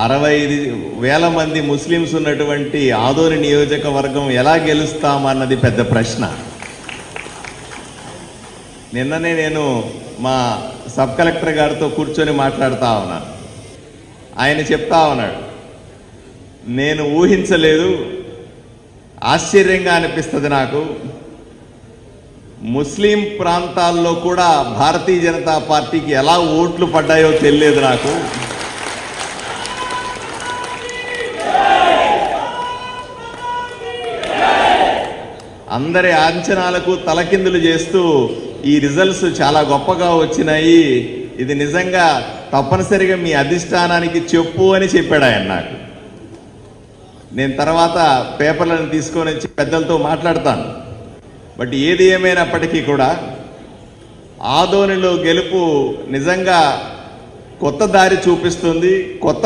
65,000 మంది ముస్లిమ్స్ ఉన్నటువంటి ఆదోని నియోజకవర్గం ఎలా గెలుస్తామన్నది పెద్ద ప్రశ్న. నిన్ననే నేను మా సబ్ కలెక్టర్ గారితో కూర్చొని మాట్లాడుతూ ఉన్నాను. ఆయన చెప్తా ఉన్నాడు, నేను ఊహించలేదు, ఆశ్చర్యంగా అనిపిస్తుంది నాకు. ముస్లిం ప్రాంతాల్లో కూడా భారతీయ జనతా పార్టీకి ఎలా ఓట్లు పడ్డాయో తెలియదు నాకు. అందరి అంచనాలకు తలకిందులు చేస్తూ ఈ రిజల్ట్స్ చాలా గొప్పగా వచ్చినాయి, ఇది నిజంగా తప్పనిసరిగా మీ అధిష్టానానికి చెప్పు అని చెప్పాడు ఆయన నాకు. నేను తర్వాత పేపర్లను తీసుకొని వచ్చి పెద్దలతో మాట్లాడతాను. బట్ ఏది ఏమైనప్పటికీ కూడా ఆదోనిలో గెలుపు నిజంగా కొత్త దారి చూపిస్తుంది, కొత్త